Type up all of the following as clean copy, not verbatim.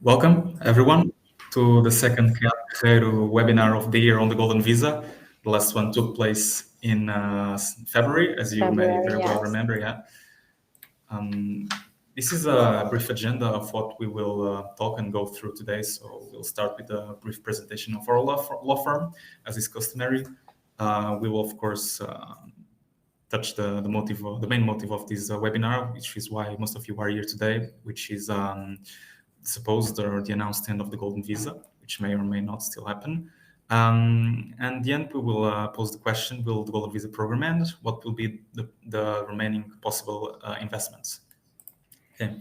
Welcome, everyone, to the second Caiado Guerreiro webinar of the year on the Golden Visa. The last one took place in February, as you may very well remember. Yeah. This is a brief agenda of what we will talk and go through today. So we'll start with a brief presentation of our law firm, as is customary. We will, of course, touch the main motive of this webinar, which is why most of you are here today, which is supposed or the announced end of the Golden Visa, which may or may not still happen. And at the end, we will pose the question, will the Golden Visa program end? What will be the remaining possible investments? Okay.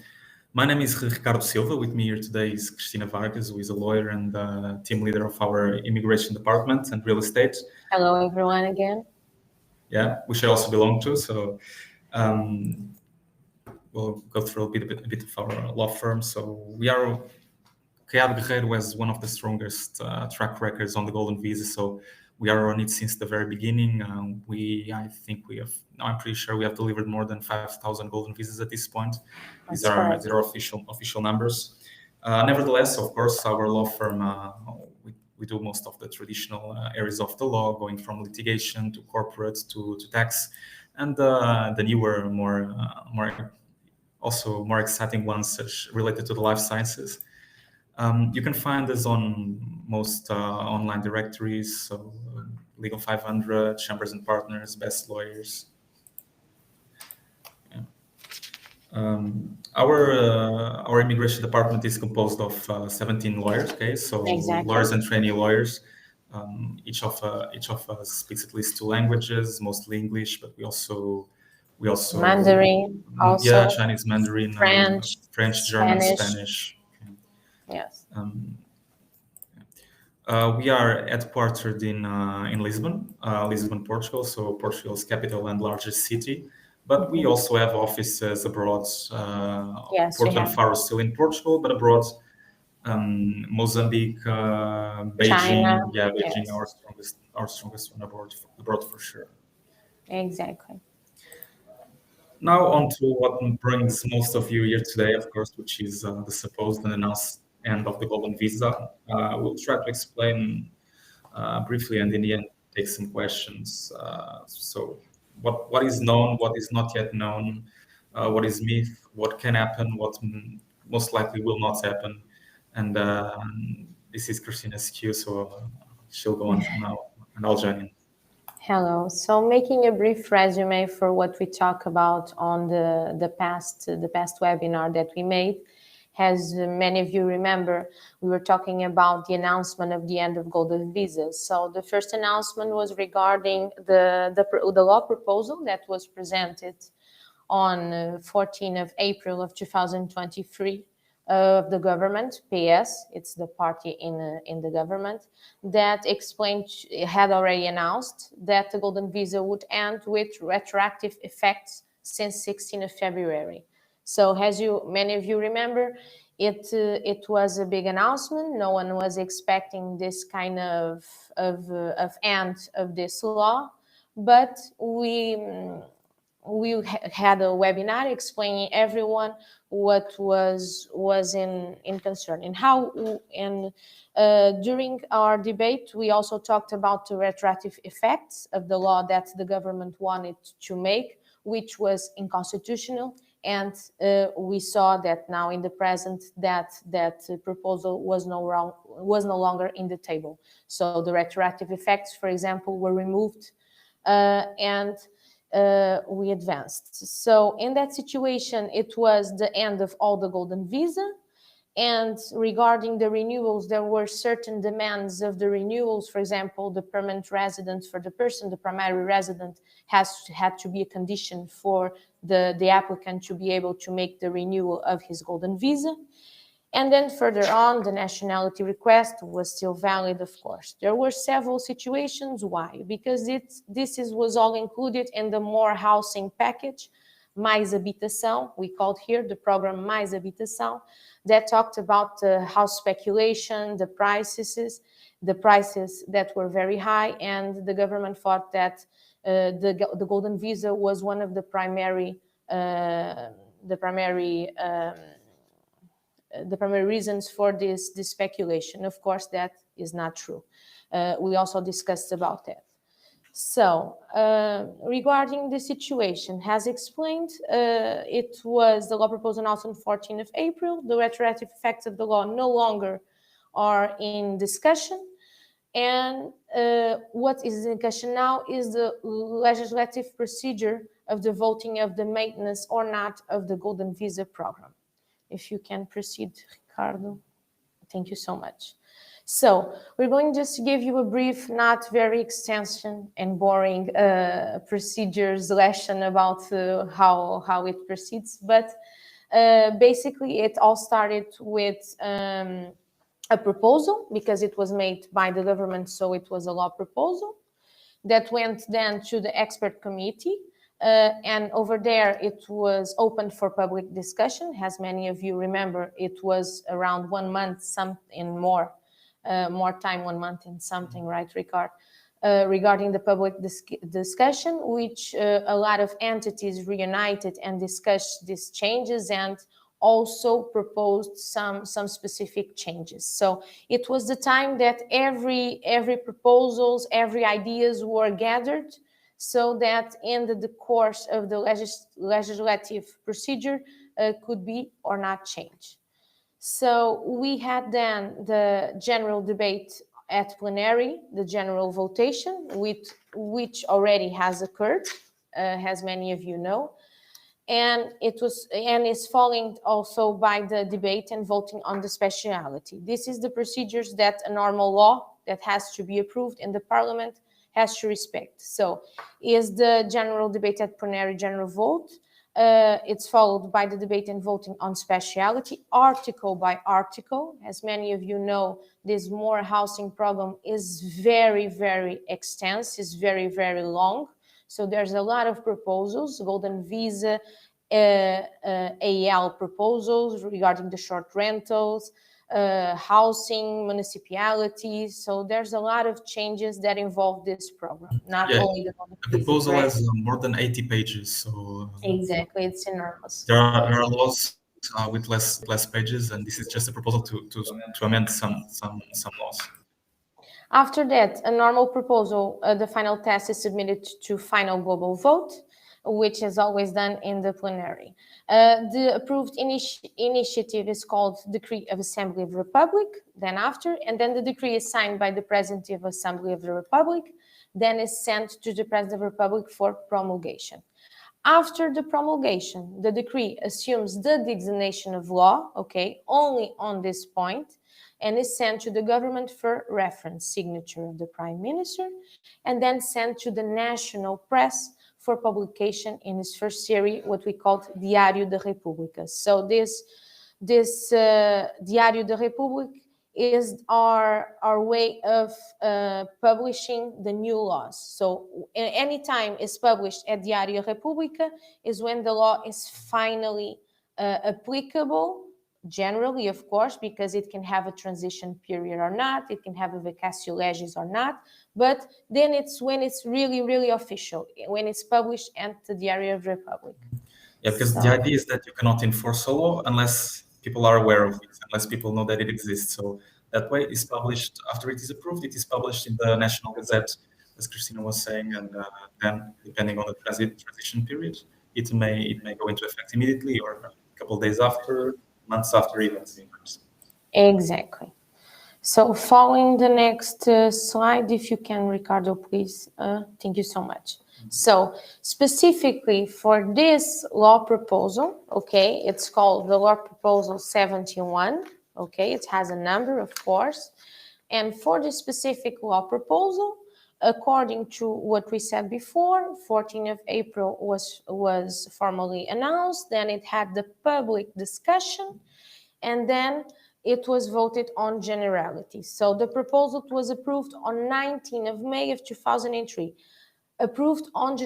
My name is Ricardo Silva. With me here today is Cristina Vargas, who is a lawyer and team leader of our immigration department and real estate. Hello, everyone, again. Yeah, which I also belong to. So we'll go through a bit of our law firm. So we are Caiado Guerreiro has one of the strongest track records on the Golden Visa. So we are on it since the very beginning. I'm pretty sure we have delivered more than 5,000 Golden Visas at this point. These are official numbers. Nevertheless, of course, our law firm, we do most of the traditional areas of the law, going from litigation to corporate to tax, and the newer, more exciting ones related to the life sciences. You can find us on most online directories, so Legal 500, Chambers and Partners, Best Lawyers. Yeah. Our immigration department is composed of 17 lawyers. Okay, so lawyers and trainee lawyers. Each of us speaks at least 2 languages, mostly English, but we also Mandarin, also Chinese, Mandarin, French, German, Spanish. Okay. Yes. We are headquartered in Lisbon, Portugal, so Portugal's capital and largest city. But we also have offices abroad. Porto and Faro still in Portugal, but abroad, Mozambique, Beijing. China, Beijing, yes. our strongest one abroad for sure. Exactly. Now on to what brings most of you here today, of course, which is the supposed and announced end of the Golden Visa. We'll try to explain briefly, and in the end, take some questions. So what is known, what is not yet known, what is myth, what can happen, what most likely will not happen. And this is Christina's cue, so she'll go on from now, and I'll join in. Hello. So making a brief resume for what we talk about on the past webinar that we made. As many of you remember, we were talking about the announcement of the end of Golden Visas. So the first announcement was regarding the law proposal that was presented on 14th of April of 2023 of the government, PS, it's the party in the government, that had already announced that the Golden Visa would end with retroactive effects since 16th of February. So as many of you remember, it was a big announcement. No one was expecting this kind of end of this law, but we had a webinar explaining everyone what was in concern and how. And during our debate, we also talked about the retroactive effects of the law that the government wanted to make, which was unconstitutional. And we saw that now in the present that proposal was no longer in the table. So the retroactive effects, for example, were removed, and we advanced. So in that situation, it was the end of all the Golden Visa. And regarding the renewals, there were certain demands of the renewals. For example, the permanent residence for the person, the primary resident, had to be a condition for the applicant to be able to make the renewal of his Golden Visa. And then further on, the nationality request was still valid, of course. There were several situations. Why? Because was all included in the More Housing package, Mais Habitação, we called here the program Mais Habitação, that talked about the house speculation, the prices that were very high, and the government thought that the Golden Visa was one of the primary reasons for this speculation. Of course, that is not true. We also discussed about that. So, regarding the situation, as explained, it was the law proposal announced on 14th of April. The retroactive effects of the law no longer are in discussion. And what is in discussion now is the legislative procedure of the voting of the maintenance or not of the Golden Visa program. If you can proceed, Ricardo. Thank you so much. So we're going just to give you a brief, not very extensive and boring procedures lesson about how it proceeds. But basically, it all started with a proposal, because it was made by the government, so it was a law proposal that went then to the expert committee. And over there, it was open for public discussion. As many of you remember, it was around 1 month, something more time, 1 month and something, right, Ricardo? Regarding the public discussion, which a lot of entities reunited and discussed these changes and also proposed some specific changes. So it was the time that every proposals, every ideas were gathered, so that in the course of the legislative procedure could be or not changed. So we had then the general debate at plenary, the general votation, which already has occurred, as many of you know. And is following also by the debate and voting on the speciality. This is the procedures that a normal law that has to be approved in the parliament has to respect. So is the general debate at plenary general vote. It's followed by the debate and voting on speciality, article by article. As many of you know, this more housing program is very, very extensive, is very, very long. So there's a lot of proposals, Golden Visa, AL proposals regarding the short rentals, housing, municipalities. So there's a lot of changes that involve this program, not only the proposal has more than 80 pages. So exactly, it's enormous. There are laws with less pages, and this is just a proposal to amend some laws. After that, a normal proposal, the final test is submitted to final global vote, which is always done in the plenary. The approved initiative is called Decree of Assembly of the Republic, then after, and then the decree is signed by the President of Assembly of the Republic, then is sent to the President of the Republic for promulgation. After the promulgation, the decree assumes the designation of law, okay, only on this point, and is sent to the government for reference, signature of the Prime Minister, and then sent to the national press for publication in its first series, what we called Diário da República. So this Diário da República is our way of publishing the new laws. So any time it's published at Diário da República is when the law is finally applicable, generally, of course, because it can have a transition period or not, it can have a vacatio legis or not, but then it's when it's really, really official, when it's published at the Diário of the Republic. Yeah, because the idea is that you cannot enforce a law unless people are aware of it, unless people know that it exists. So that way it's published, after it is approved, it is published in the National Gazette, as Cristina was saying, and then depending on the transition period, it may go into effect immediately or a couple of days after, months after even. Exactly. So following the next slide, if you can, Ricardo, please. Thank you so much. So specifically for this law proposal, okay, it's called the Law Proposal 71, okay, it has a number, of course. And for this specific law proposal, according to what we said before, 14th of April was formally announced, then it had the public discussion, and then it was voted on generality. So the proposal was approved on 19th of May of 2003. Approved on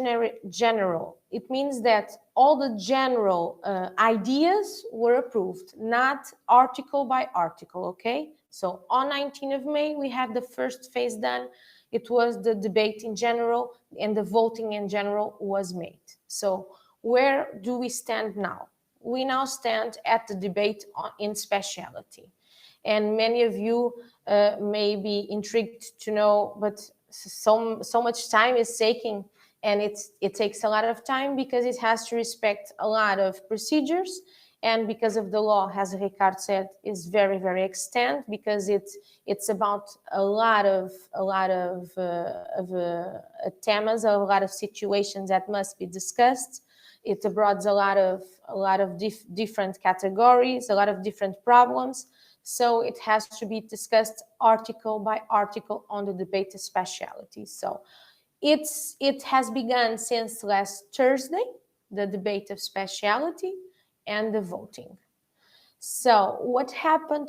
general. It means that all the general ideas were approved, not article by article, okay? So on 19th of May, we had the first phase done. It was the debate in general, and the voting in general was made. So where do we stand now? we now stand at the debate in speciality. And many of you may be intrigued to know, but so much time is taking, and it takes a lot of time because it has to respect a lot of procedures, and because of the law, as Ricardo said, is very, very extent, because it's about a lot of temas, a lot of situations that must be discussed. It abords a lot of different categories, a lot of different problems. So it has to be discussed article by article on the debate of speciality. So it has begun since last Thursday, the debate of speciality and the voting. So what happened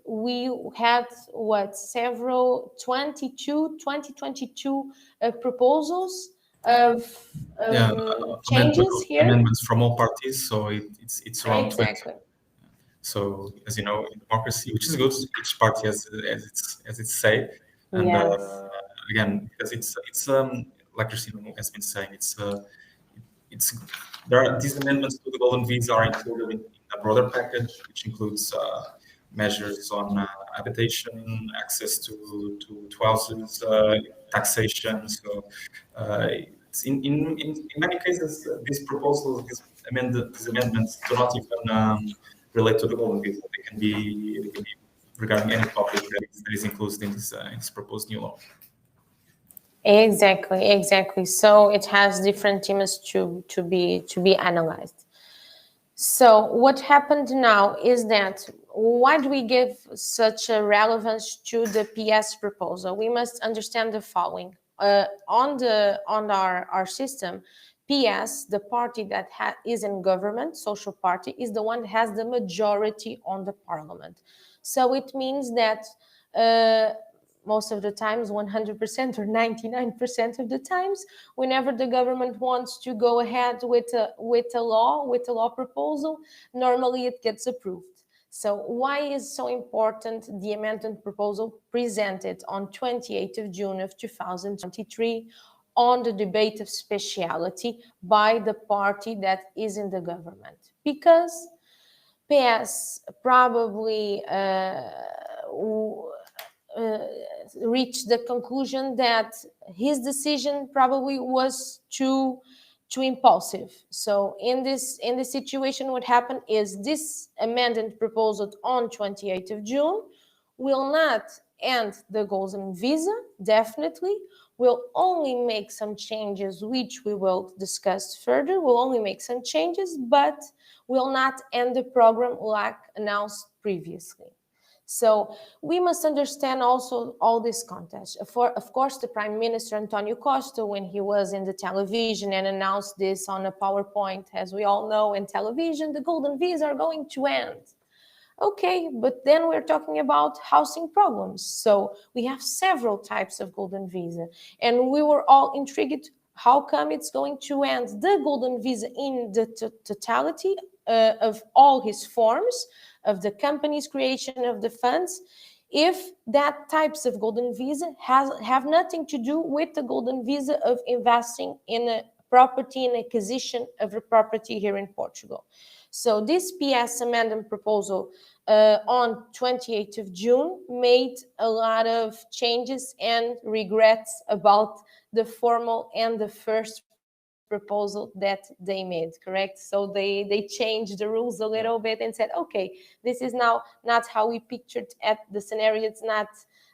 we had several 2022 proposals of changes here. Amendments from all parties, so it's around exactly. 20. So, as you know, in democracy, which is good, each party has its say, and Yes. again, because it's like Cristina has been saying, there are these amendments to the golden visa are included in a broader package, which includes measures on habitation, access to houses, taxation. So, in many cases, these proposals, these amendments do not even relate to the golden visa. They can be regarding any topic that is included in this proposed new law. Exactly. So it has different themes to be analyzed. So what happened now is that why do we give such a relevance to the PS proposal? We must understand the following. On our system, PS, the party that is in government, social party, is the one that has the majority on the parliament. So it means that most of the times, 100% or 99% of the times, whenever the government wants to go ahead with a law proposal, normally it gets approved. So why is so important the amendment proposal presented on 28th of June of 2023 on the debate of speciality by the party that is in the government? Because PS probably reached the conclusion that his decision probably was too impulsive. So in this situation, what happened is this amendment proposed on 28th of June will not end the golden visa, definitely, will only make some changes, which we will discuss further, will only make some changes, but will not end the program like announced previously. So we must understand also all this context. Of course, the Prime Minister Antonio Costa, when he was in the television and announced this on a PowerPoint, as we all know in television, the golden visa are going to end. Okay, but then we're talking about housing problems. So we have several types of golden visa. And we were all intrigued, how come it's going to end the golden visa in the totality of all his forms, of the company's creation of the funds, if that types of golden visa have nothing to do with the golden visa of investing in a property and acquisition of a property here in Portugal. So this PS amendment proposal on 28th of June made a lot of changes and regrets about the formal and the first proposal that they made, correct? So they changed the rules a little bit and said, okay, this is now not how we pictured at the scenario. It's not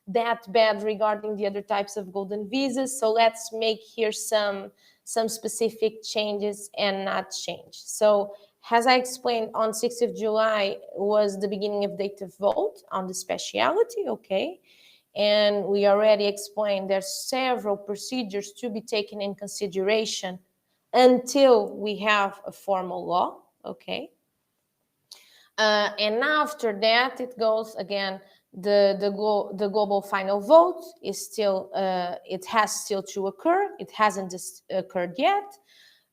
that bad regarding the other types of golden visas. So let's make here some specific changes and not change. So as I explained, on 6th of July was the beginning of date of vote on the speciality, okay? And we already explained there's several procedures to be taken in consideration until we have a formal law, okay? And after that, it goes again, the global final vote is still, it has still to occur. It hasn't occurred yet.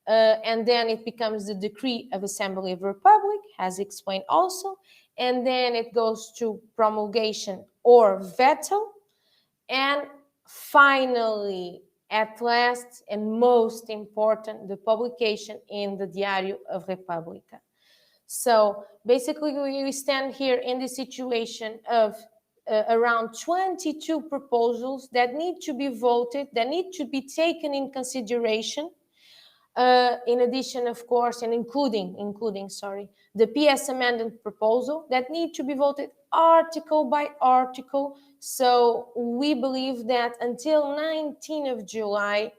And then it becomes the decree of Assembly of the Republic, as explained also. And then it goes to promulgation or veto. And finally, at last and most important, the publication in the Diário of República. So basically, we stand here in the situation of around 22 proposals that need to be voted, that need to be taken in consideration. In addition, of course, and including, the PS amendment proposal that need to be voted article by article. So we believe that until 19th of July,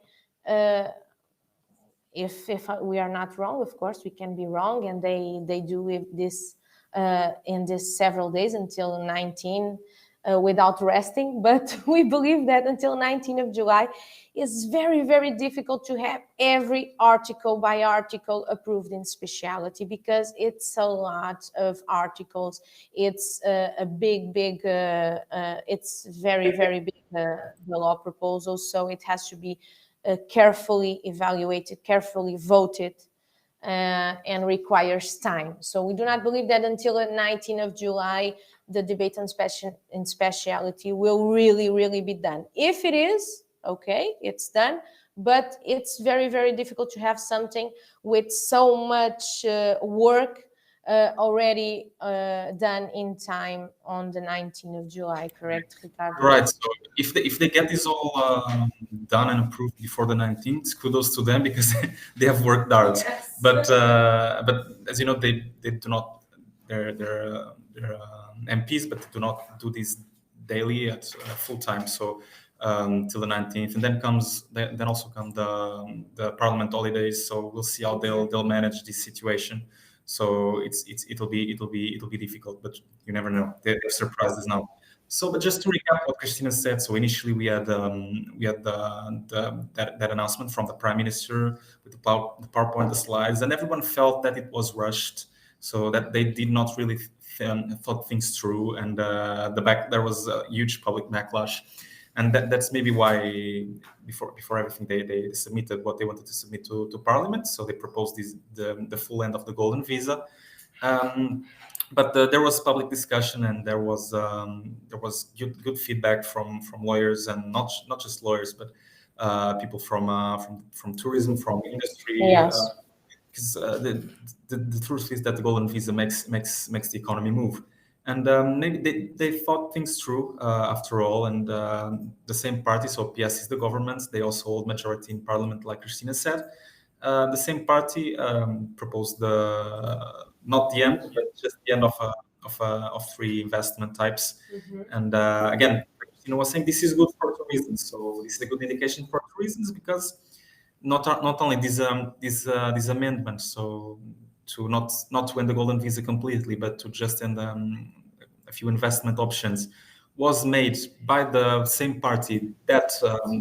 if we are not wrong, of course, we can be wrong, and they do this in this several days until 19 without resting. But we believe that until 19th of July is very, very difficult to have every article by article approved in speciality, because it's a lot of articles. It's a big, it's very, very big, the law proposal. So it has to be carefully evaluated, carefully voted, and requires time. So we do not believe that until the 19th of July, the debate on speciality will really be done. If it is, okay, it's done, but it's very, very difficult to have something with so much work already done in time on the 19th of July, correct, Ricardo? Right. So if they get this all done and approved before the 19th, kudos to them, because they have worked hard. Yes. But as you know, they do not, they're MPs, but they do not do this daily at full time. So till the 19th, and then also come the Parliament holidays. So we'll see how they'll manage this situation. So it'll be difficult, but you never know. They're surprises now. So, but just to recap what Cristina said, so initially we had that announcement from the Prime Minister with the PowerPoint, the slides, and everyone felt that it was rushed, so that they did not really thought things through, and there was a huge public backlash, and that's maybe why before everything they submitted what they wanted to submit to Parliament. So they proposed the full end of the golden visa. But there was public discussion, and there was good feedback from lawyers, and not just lawyers, but people from tourism, from industry. Yes. Because the truth is that the golden visa makes the economy move, and maybe they thought things through after all. And the same party, so PS is the government, they also hold majority in Parliament, like Cristina said. The same party proposed not the end, but just the end of three investment types. And again, Cristina was saying, this is good for two reasons. So this is a good indication for two reasons, because not only this amendment, so to not to end the golden visa completely, but to just end a few investment options, was made by the same party that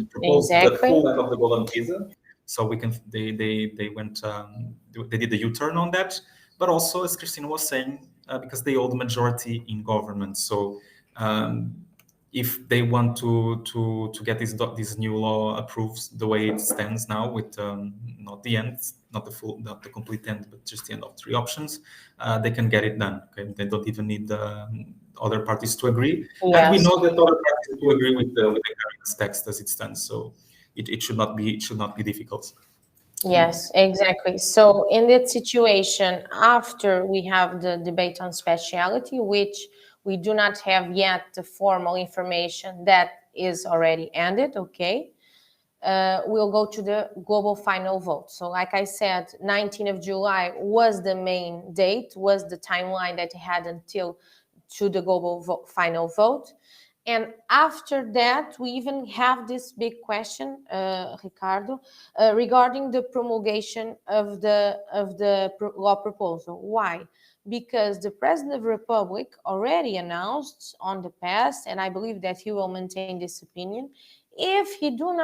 proposed the full end of the golden visa. So they went they did the U-turn on that, but also, as Cristina was saying, because they hold the majority in government. So if they want to get this new law approved the way it stands now, with not the end, not the complete end, but just the end of three options, they can get it done. Okay, they don't even need the other parties to agree, and we know that other parties do agree with the current text as it stands. So it should not be difficult. Yes, exactly. So in that situation, after we have the debate on speciality, which we do not have yet the formal information that is already ended, okay, we'll go to the global final vote. So like I said, 19th of July was the main date, was the timeline that had until to the global final vote. And after that, we even have this big question, Ricardo, regarding the promulgation of the law proposal. Why? Because the President of the Republic already announced on the past, and I believe that he will maintain this opinion, if he does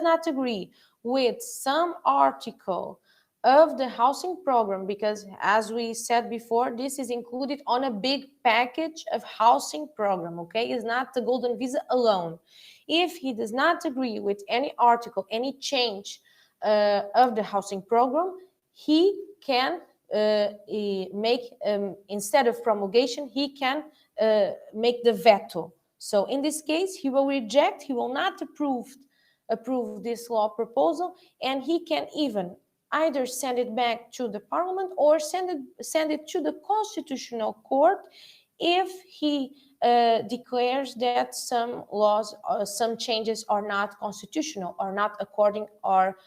not agree with some article of the housing program, because as we said before, this is included on a big package of housing program, okay? It's not the golden visa alone. If he does not agree with any article, any change of the housing program, he can make, instead of promulgation, he can make the veto. So in this case, he will reject, he will not approve this law proposal, and he can even either send it back to the parliament or send it to the constitutional court if he declares that some laws, some changes are not constitutional, are not according our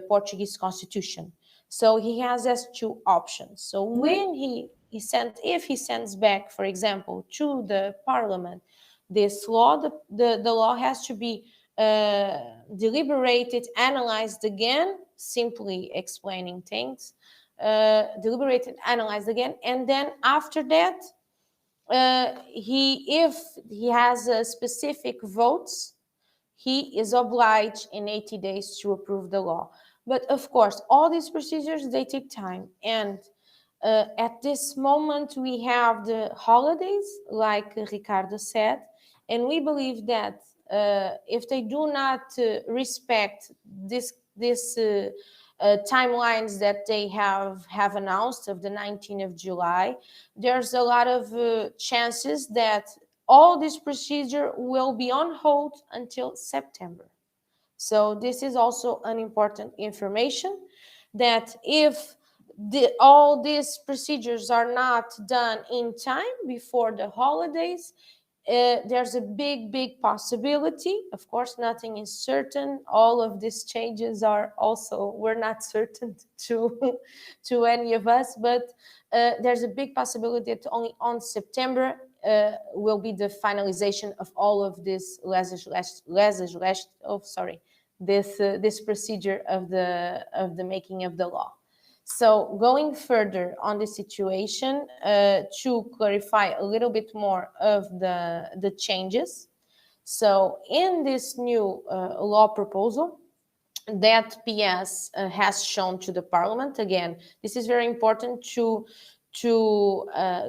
Portuguese constitution. So he has as two options. So when if he sends back, for example, to the parliament this law, the law has to be deliberated, analyzed again, simply explaining things, deliberated, analyzed again, and then after that, if he has specific votes, he is obliged in 80 days to approve the law. But of course, all these procedures, they take time. And at this moment, we have the holidays, like Ricardo said, and we believe that if they do not respect this timelines that they have announced of the 19th of July, there's a lot of chances that all this procedure will be on hold until September. So this is also an important information, that if all these procedures are not done in time before the holidays, there's a big possibility. Of course, nothing is certain. All of these changes are also, we're not certain to any of us, but there's a big possibility that only on September will be the finalization of all of this this procedure of the making of the law. So going further on the situation, to clarify a little bit more of the changes. So in this new law proposal that PS has shown to the Parliament, again, this is very important to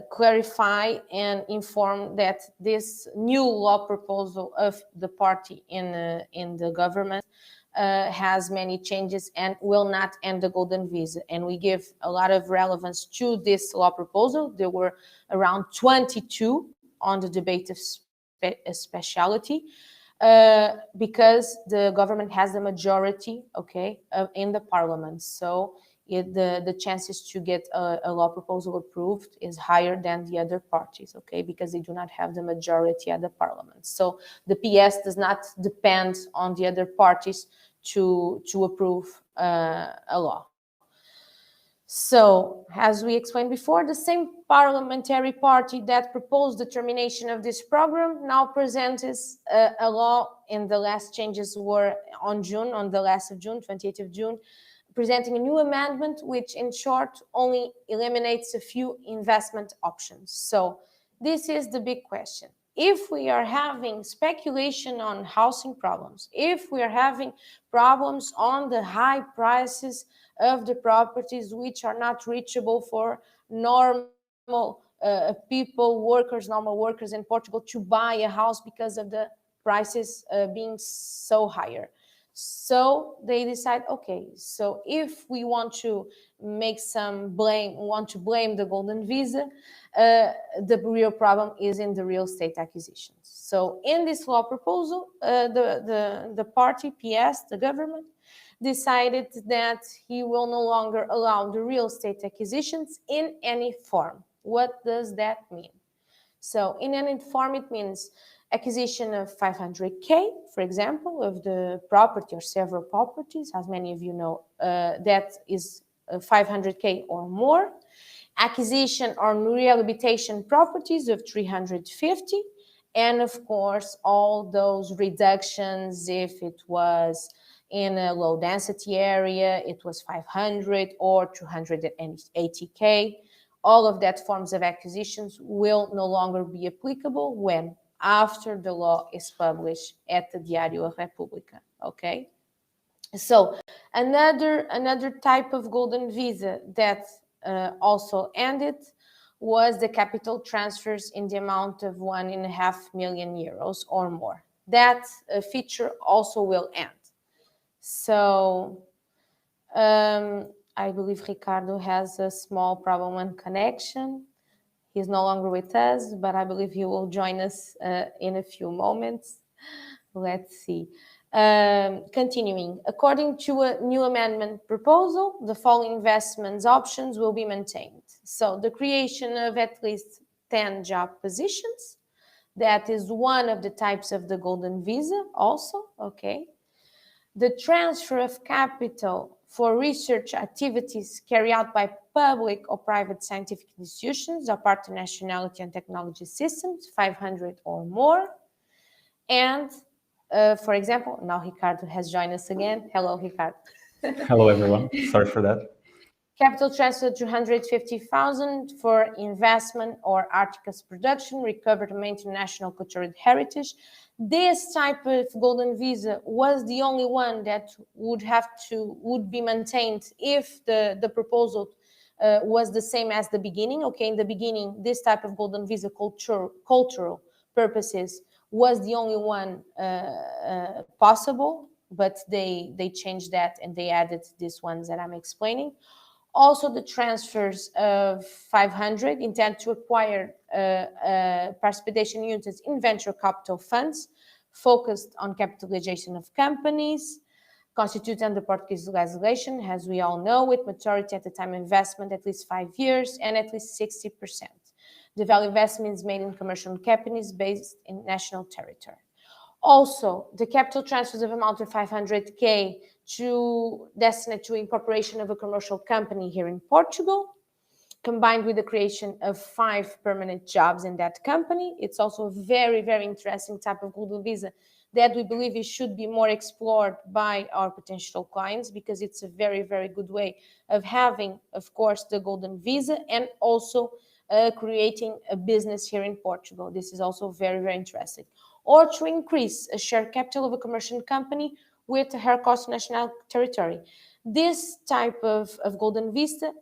clarify and inform that this new law proposal of the party in the government has many changes and will not end the golden visa. And we give a lot of relevance to this law proposal. There were around 22 on the debate of speciality, because the government has the majority, in the parliament. So the chances to get a law proposal approved is higher than the other parties, because they do not have the majority at the parliament. So the PS does not depend on the other parties to approve a law. So, as we explained before, the same parliamentary party that proposed the termination of this program now presents a law, and the last changes were on the last of June, 28th of June, presenting a new amendment, which in short only eliminates a few investment options. So this is the big question. If we are having speculation on housing problems, if we are having problems on the high prices of the properties which are not reachable for normal normal workers in Portugal to buy a house because of the prices being so higher. So they decide, so if we want to blame the golden visa, the real problem is in the real estate acquisitions. So in this law proposal, the party, PS, the government, decided that he will no longer allow the real estate acquisitions in any form. What does that mean? So in any form, it means acquisition of 500K, for example, of the property or several properties, as many of you know, that is 500K or more. Acquisition or rehabilitation properties of 350. And of course, all those reductions, if it was in a low density area, it was 500 or 280K. All of that forms of acquisitions will no longer be applicable when? After the law is published at the Diário República, So another type of golden visa that also ended was the capital transfers in the amount of 1.5 million euros or more. That feature also will end. So I believe Ricardo has a small problem on connection. He's no longer with us, but I believe he will join us in a few moments. Let's see. Continuing, according to a new amendment proposal, the following investments options will be maintained. So the creation of at least 10 job positions. That is one of the types of the golden visa also, okay? The transfer of capital for research activities carried out by public or private scientific institutions or partner nationality and technology systems, 500 or more. And for example, now Ricardo has joined us again. Hello, Ricardo. Hello, everyone. Sorry for that. Capital transfer 250,000 for investment or articles production, recovered from international cultural heritage. This type of golden visa was the only one that would be maintained if the proposal was the same as the beginning. Okay, in the beginning, this type of golden visa cultural purposes was the only one possible, but they changed that and they added these ones that I'm explaining. Also, the transfers of 500 intend to acquire participation units in venture capital funds focused on capitalization of companies, constituted under Portuguese legislation, as we all know, with maturity at the time of investment at least 5 years and at least 60%. The value investments made in commercial companies based in national territory. Also, the capital transfers of amount of 500K destined to incorporation of a commercial company here in Portugal, combined with the creation of 5 permanent jobs in that company. It's also a very, very interesting type of golden visa that we believe it should be more explored by our potential clients, because it's a very, very good way of having, of course, the golden visa and also creating a business here in Portugal. This is also very, very interesting. Or to increase a share capital of a commercial company with a higher cost national territory. This type of golden visa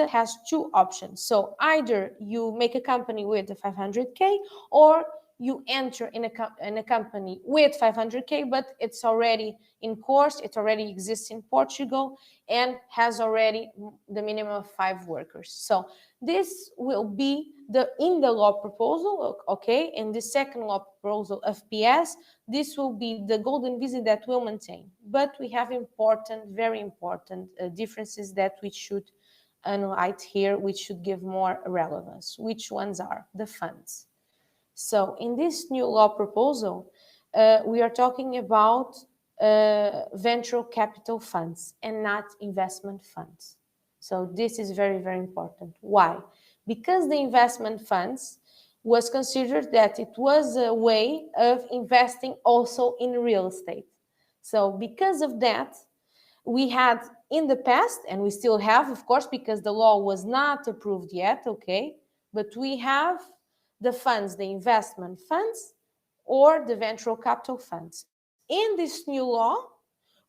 has 2 options. So either you make a company with the 500K, or you enter in a company with 500K, but it's already in course, it already exists in Portugal and has already the minimum of 5 workers. So this will be in the law proposal, okay, in the second law proposal of PS, this will be the golden visa that will maintain. But we have very important differences that we should highlight here, which should give more relevance. Which ones are? The funds. So in this new law proposal, we are talking about venture capital funds and not investment funds. So this is very, very important. Why? Because the investment funds was considered that it was a way of investing also in real estate. So because of that, we had in the past, and we still have, of course, because the law was not approved yet, okay, but we have the funds, the investment funds, or the venture capital funds. In this new law,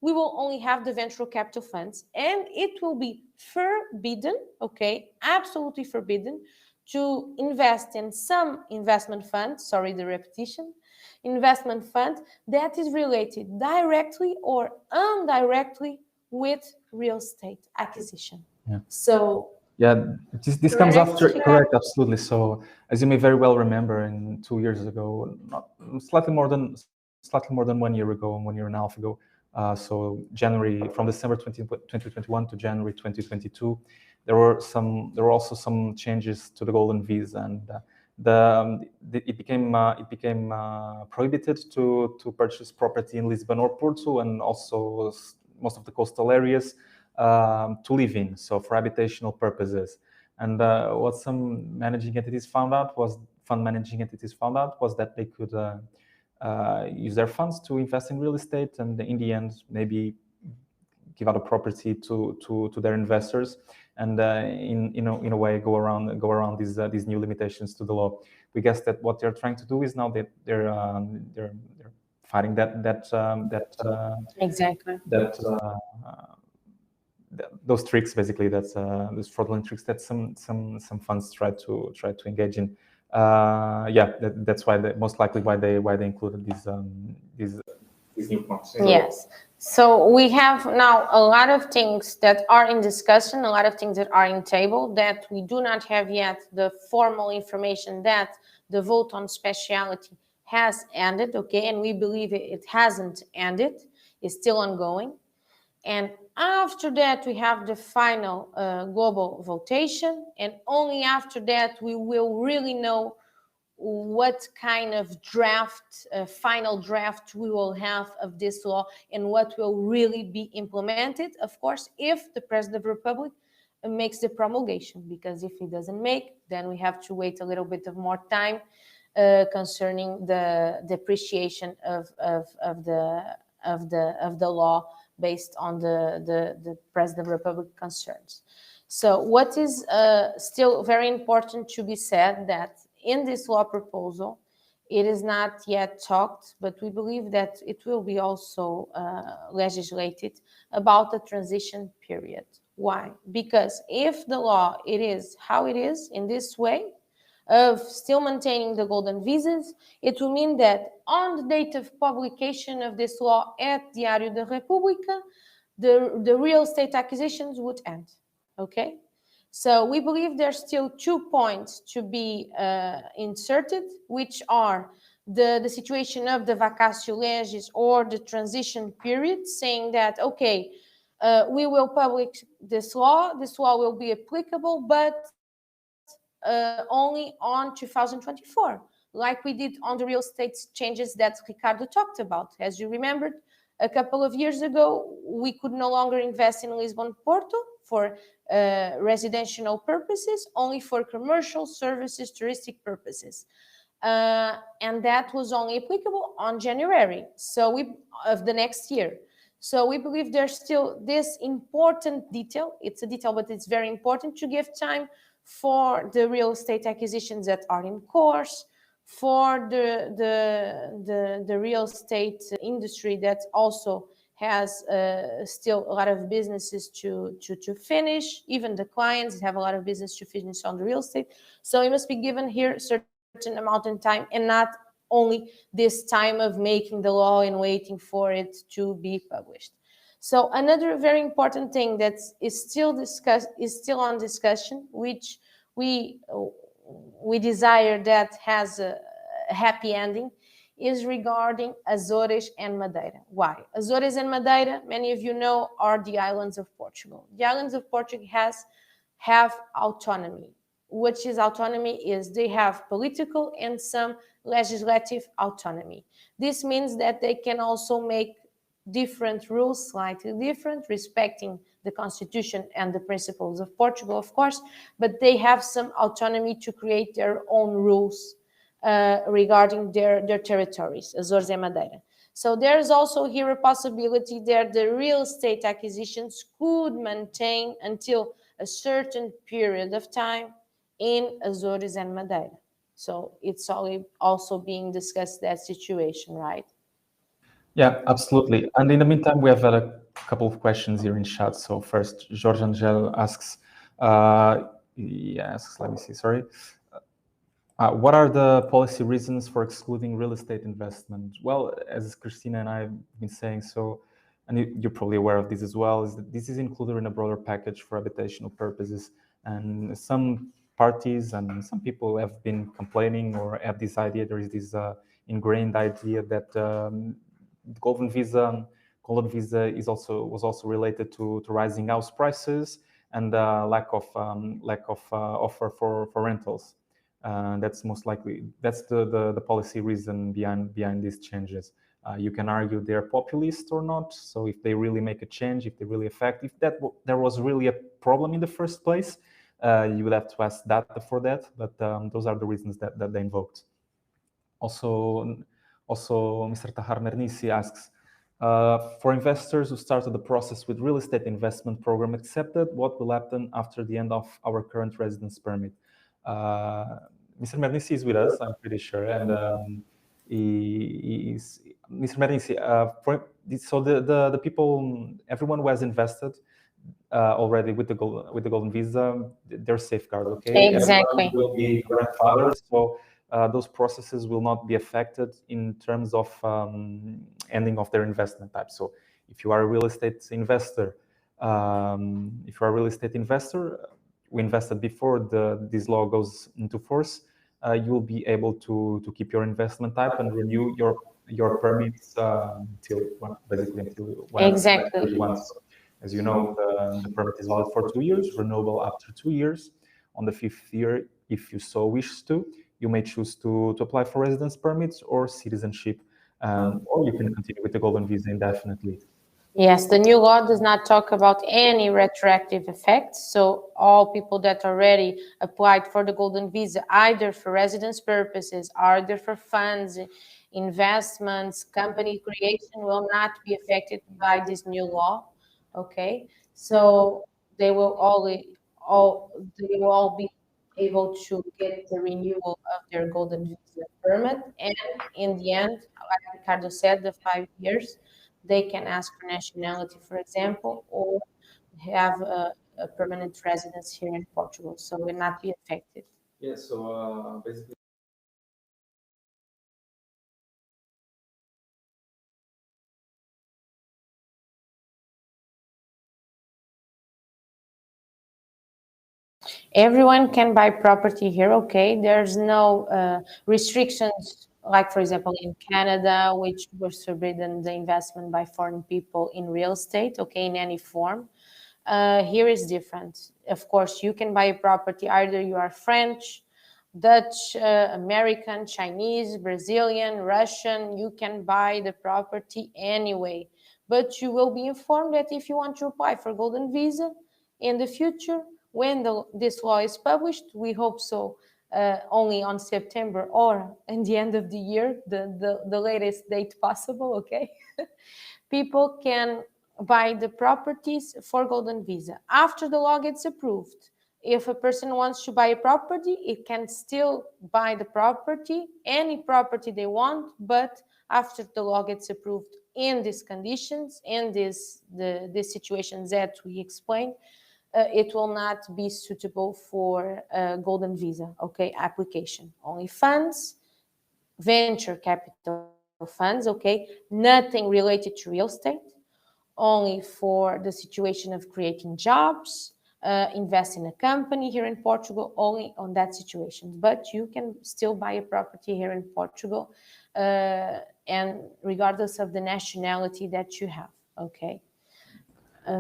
we will only have the venture capital funds, and it will be forbidden, okay, absolutely forbidden, to invest in some investment fund, sorry, the repetition, investment fund that is related directly or indirectly with real estate acquisition. Yeah. So yeah, this comes after, correct, absolutely. So as you may very well remember, in 2 years ago, slightly more than 1 year ago, 1 year and a half ago, so from December 2021 to January 2022, there were also some changes to the golden visa, and it became prohibited to purchase property in Lisbon or Porto, and also most of the coastal areas, to live in, so for habitational purposes. And what some fund managing entities found out was that they could use their funds to invest in real estate, and in the end maybe give out a property to their investors, and in a way go around these new limitations to the law. We guess that what they're trying to do is now that they're fighting exactly those tricks, basically, those fraudulent tricks that some funds try to engage in. That's why most likely why they included these new points. Yes. So we have now a lot of things that are in discussion, a lot of things that are in table, that we do not have yet the formal information that the vote on speciality has ended, okay, and we believe it hasn't ended, it's still ongoing. And after that, we have the final global votation, and only after that we will really know what kind of draft, final draft we will have of this law and what will really be implemented, of course, if the President of the Republic makes the promulgation, because if he doesn't make, then we have to wait a little bit of more time concerning the depreciation of the law based on the President of the Republic concerns. So what is still very important to be said, that in this law proposal, it is not yet talked, but we believe that it will be also legislated about the transition period. Why? Because if the law, it is how it is in this way, of still maintaining the golden visas, it will mean that on the date of publication of this law at Diário da República, the real estate acquisitions would end, okay? So we believe there's still 2 points to be inserted, which are the situation of the vacatio legis or the transition period, saying that, okay, we will publish this law will be applicable, but only on 2024, like we did on the real estate changes that Ricardo talked about. As you remembered, a couple of years ago, we could no longer invest in Lisbon Porto for residential purposes, only for commercial services, touristic purposes. And that was only applicable on January of the next year. So we believe there's still this important detail. It's a detail, but it's very important to give time for the real estate acquisitions that are in course, for the real estate industry that also has still a lot of businesses to finish. Even the clients have a lot of business to finish on the real estate. So it must be given here a certain amount of time, and not only this time of making the law and waiting for it to be published. So another very important thing that is still on discussion, which we desire that has a happy ending, is regarding Azores and Madeira. Why? Azores and Madeira, many of you know, are the islands of Portugal. The islands of Portugal have autonomy. Which is autonomy is they have political and some legislative autonomy. This means that they can also make different rules, slightly different, respecting the constitution and the principles of Portugal, of course, but they have some autonomy to create their own rules regarding their territories, Azores and Madeira. So there's also here a possibility that the real estate acquisitions could maintain until a certain period of time in Azores and Madeira. So it's also being discussed, that situation, right? Yeah, absolutely. And in the meantime, we have had a couple of questions here in chat. So first, George Angel asks, let me see, sorry. What are the policy reasons for excluding real estate investment? Well, as Cristina and I have been saying, and you're probably aware of this as well, is that this is included in a broader package for habitational purposes. And some parties and some people have been complaining or have this idea, there is this ingrained idea that the golden visa was also related to rising house prices and lack of offer for rentals. That's most likely the policy reason behind these changes. You can argue they're populist or not. So if they really make a change, if they really affect, if there was really a problem in the first place, you would have to ask data for that. But those are the reasons that they invoked. Also, Mr. Tahar Mernisi asks, for investors who started the process with real estate investment program accepted, what will happen after the end of our current residence permit? Mr. Mernisi is with us, I'm pretty sure, and Mr. Mernisi. So the people, everyone who has invested already with the golden visa, they're safeguarded. Okay, Exactly. everyone will be grandfathered, so those processes will not be affected in terms of ending of their investment type. So if you are a real estate investor, we invested before this law goes into force. you will be able to keep your investment type and renew your permits until basically until whenever you want. So, as you know, the permit is valid for 2 years, renewable after 2 years. On the 5th year, if you so wish to, you may choose to apply for residence permits or citizenship, or you can continue with the golden visa indefinitely. Yes, the new law does not talk about any retroactive effects. So all people that already applied for the golden visa, either for residence purposes, either for funds, investments, company creation, will not be affected by this new law. Okay, so they will all be able to get the renewal of their golden visa permit, and in the end, like Ricardo said, the 5 years, they can ask for nationality, for example, or have a permanent residence here in Portugal, so will not be affected. Yeah, so basically. Everyone can buy property here, okay? There's no restrictions, like, for example, in Canada, which was forbidden the investment by foreign people in real estate, okay, in any form. Here is different. Of course, you can buy a property, either you are French, Dutch, American, Chinese, Brazilian, Russian, you can buy the property anyway. But you will be informed that if you want to apply for golden visa in the future, when this law is published, we hope so, only on September or in the end of the year, the latest date possible, okay? People can buy the properties for golden visa. After the law gets approved, if a person wants to buy a property, it can still buy the property, any property they want, but after the law gets approved in these conditions, in the situations that we explained, it will not be suitable for golden visa, okay, application. Only funds, venture capital funds, okay, nothing related to real estate, only for the situation of creating jobs, invest in a company here in Portugal, only on that situation. But you can still buy a property here in Portugal, and regardless of the nationality that you have, okay? I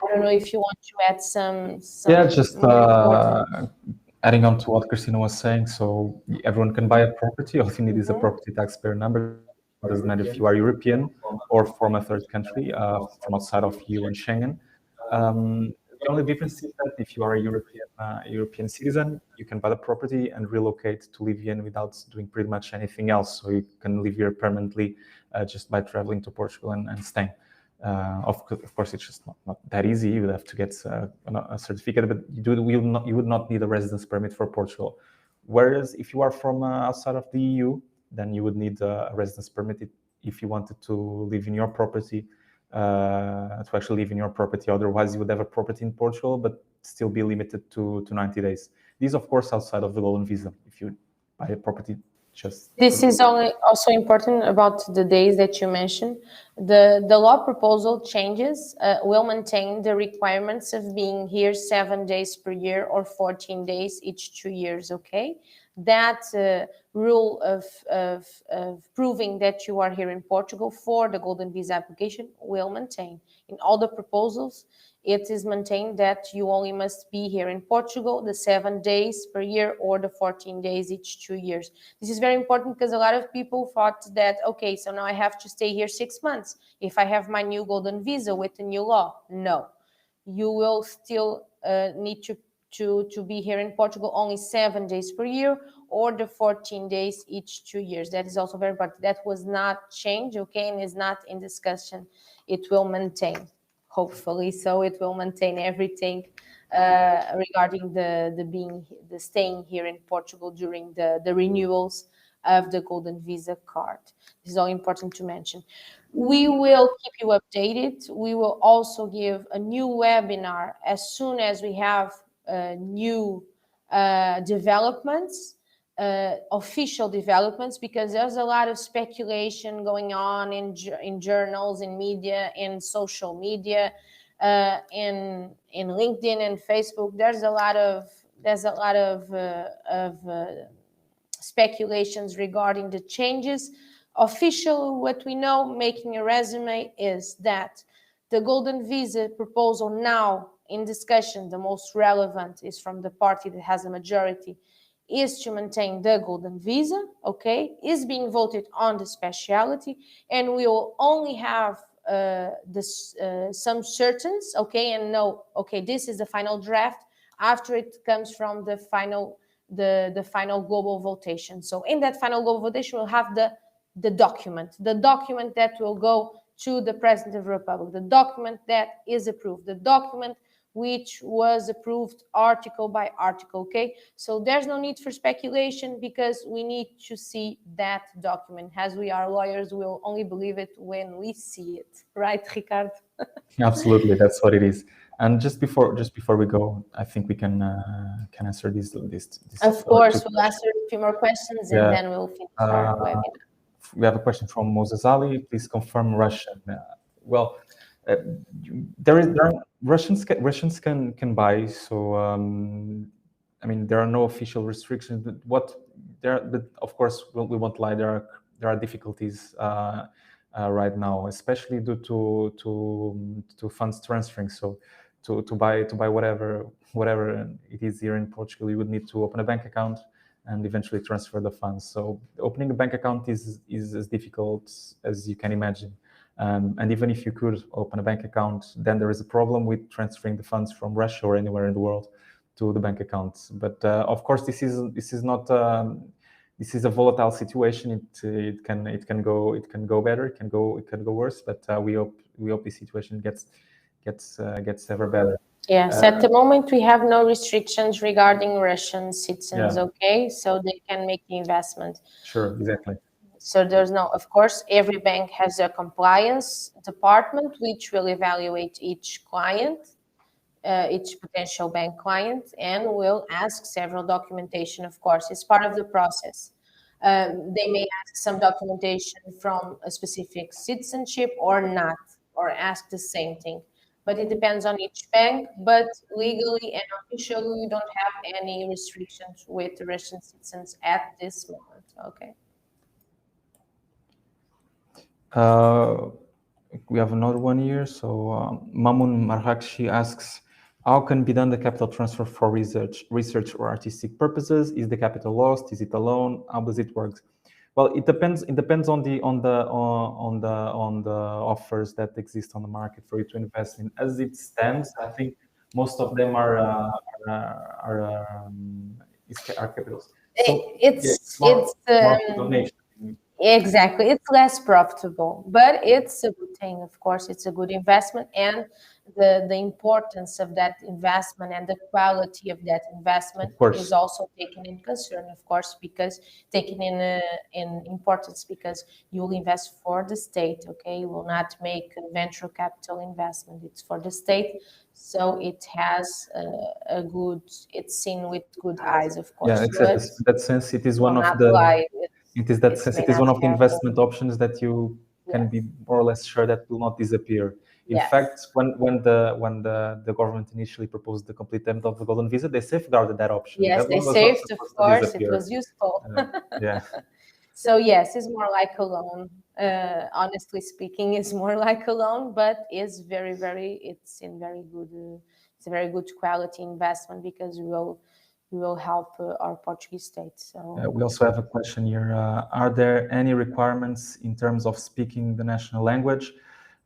don't know if you want to add some Yeah, just more important. adding on to what Cristina was saying. So everyone can buy a property. All you need is a property taxpayer number. It doesn't matter if you are European or from a third country, from outside of EU and Schengen. The only difference is that if you are a European citizen, you can buy the property and relocate to live here without doing pretty much anything else. So you can live here permanently just by traveling to Portugal and staying. Of course, it's just not that easy. You would have to get a certificate, but you would not need a residence permit for Portugal. Whereas if you are from outside of the EU, then you would need a residence permit if you wanted to live in your property, to actually live in your property. Otherwise, you would have a property in Portugal, but still be limited to 90 days. These, of course, outside of the golden visa. If you buy a property, this is also important about the days that you mentioned. The law proposal changes will maintain the requirements of being here 7 days per year or 14 days each 2 years, okay? That rule of proving that you are here in Portugal for the golden visa application will maintain. In all the proposals, it is maintained that you only must be here in Portugal the 7 days per year or the 14 days each 2 years. This is very important because a lot of people thought that, okay, so now I have to stay here 6 months if I have my new golden visa with the new law. No, you will still need to be here in Portugal only 7 days per year or the 14 days each 2 years. That is also very important. That was not changed, okay, and is not in discussion. It will maintain. Hopefully, so it will maintain everything regarding the staying here in Portugal during the renewals of the golden visa card. This is all important to mention. We will keep you updated. We will also give a new webinar as soon as we have new developments. Official developments, because there's a lot of speculation going on in journals, in media, in social media, in LinkedIn and Facebook. There's a lot of speculations regarding the changes. Officially, what we know, making a resume, is that the golden visa proposal now in discussion, the most relevant is from the party that has a majority, is to maintain the golden visa, okay, is being voted on the speciality, and we will only have some certains, okay, and no, okay, this is the final draft after it comes from the final global votation. So in that final global votation, we'll have the document that will go to the President of the Republic, the document that is approved, the document which was approved article by article, okay? So there's no need for speculation because we need to see that document. As we are lawyers, we'll only believe it when we see it, right, Ricardo? Absolutely, that's what it is. And just before we go, I think we can answer this. Of course, we'll answer a few more questions and then we'll finish our webinar. We have a question from Moses Ali. Please confirm Russian. Russians can buy. So I mean, there are no official restrictions. But of course, we won't lie. There are difficulties right now, especially due to funds transferring. So to buy whatever it is here in Portugal, you would need to open a bank account and eventually transfer the funds. So opening a bank account is as difficult as you can imagine. And even if you could open a bank account, then there is a problem with transferring the funds from Russia or anywhere in the world to the bank accounts. But of course, this is not this is a volatile situation. It can go better, it can go worse. But we hope this situation gets ever better. Yes, at the moment we have no restrictions regarding Russian citizens, okay? So they can make the investment. Sure, exactly. So there's no, of course, every bank has a compliance department which will evaluate each client, each potential bank client, and will ask several documentation, of course. It's part of the process. They may ask some documentation from a specific citizenship or not, or ask the same thing. But it depends on each bank. But legally and officially, we don't have any restrictions with the Russian citizens at this moment. Okay. We have another one here. So Mamun Marhakshi asks, how can be done the capital transfer for research or artistic purposes? Is the capital lost? Is it a loan? How does it work? Well, it depends. It depends on the offers that exist on the market for you to invest in. As it stands, I think most of them are capitals. So it's donation. Exactly. It's less profitable, but it's a good thing. Of course, it's a good investment, and the importance of that investment and the quality of that investment is also taken in concern, of course, because taken in importance because you will invest for the state. Okay, you will not make a venture capital investment. It's for the state, so it has it's seen with good eyes, of course. Yeah, exactly. In that sense, it is one of the. It is one of the investment options that you can be more or less sure that will not disappear. In fact, when the government initially proposed the complete end of the golden visa, they safeguarded that option. Yes, they saved, of course. It was useful. Yeah. So yes, it's more like a loan. Honestly speaking, it's more like a loan, but it's it's in very good. It's a very good quality investment because we will help our Portuguese state. So we also have a question here. Are there any requirements in terms of speaking the national language?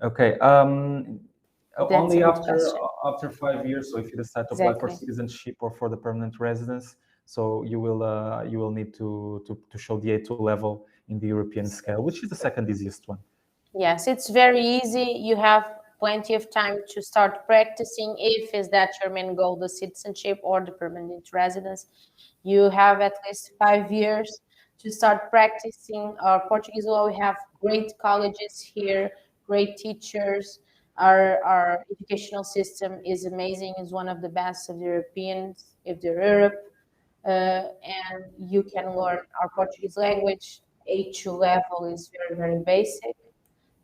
Okay. Only after 5 years. So if you decide to apply for citizenship or for the permanent residence, so you will need to show the A2 level in the European scale, which is the second easiest one. Yes, it's very easy. You have plenty of time to start practicing if is that your main goal, the citizenship or the permanent residence. You have at least 5 years to start practicing our Portuguese law. We have great colleges here, great teachers. Our educational system is amazing. It's one of the best of the Europeans, if they're Europe. And you can learn our Portuguese language. A2 level is very, very basic.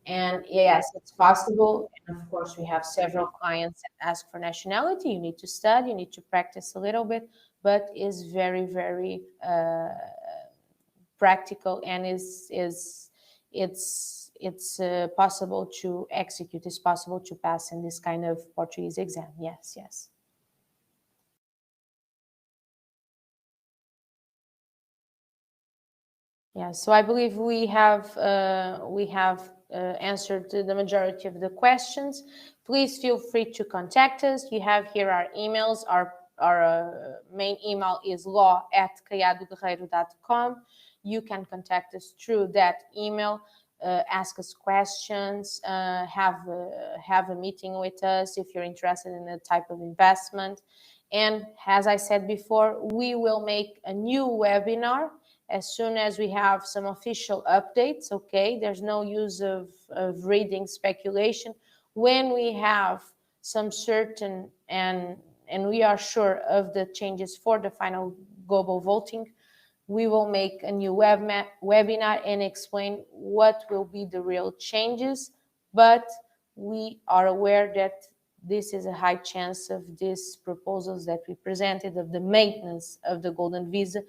And yes, it's possible. And of course, we have several clients that ask for nationality. You need to study, you need to practice a little bit, but it's very, very practical, and it's possible to execute. It's possible to pass in this kind of Portuguese exam. Yes, yes. Yeah, so I believe we have answered the majority of the questions. Please feel free to contact us. You have here our emails. Our main email is law@caiadoguerreiro.com. You can contact us through that email, ask us questions, have a meeting with us if you're interested in the type of investment. And as I said before, we will make a new webinar as soon as we have some official updates. Okay, there's no use of reading speculation. When we have some certain and we are sure of the changes for the final global voting, we will make a new webinar and explain what will be the real changes. But we are aware that this is a high chance of these proposals that we presented of the maintenance of the golden visa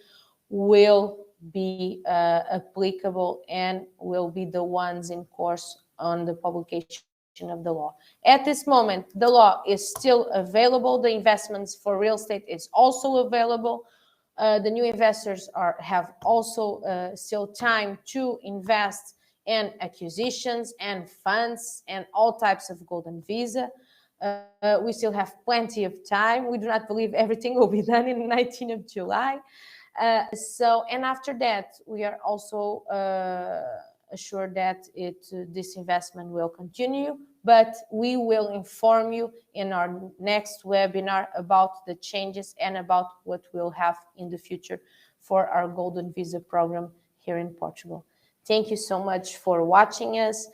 will be applicable and will be the ones in course on the publication of the law. At this moment, the law is still available. The investments for real estate is also available. The new investors have also still time to invest in acquisitions and funds and all types of golden visa. We still have plenty of time. We do not believe everything will be done in 19th of July. And after that, we are also assured that this investment will continue, but we will inform you in our next webinar about the changes and about what we'll have in the future for our golden visa program here in Portugal. Thank you so much for watching us.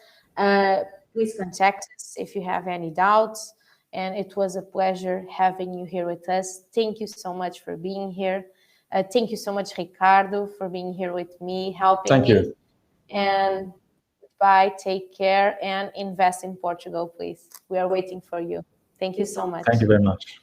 Please contact us if you have any doubts. And it was a pleasure having you here with us. Thank you so much for being here. Thank you so much, Ricardo, for being here with me, helping me. Thank you. And bye, take care, and invest in Portugal, please. We are waiting for you. Thank you so much. Thank you very much.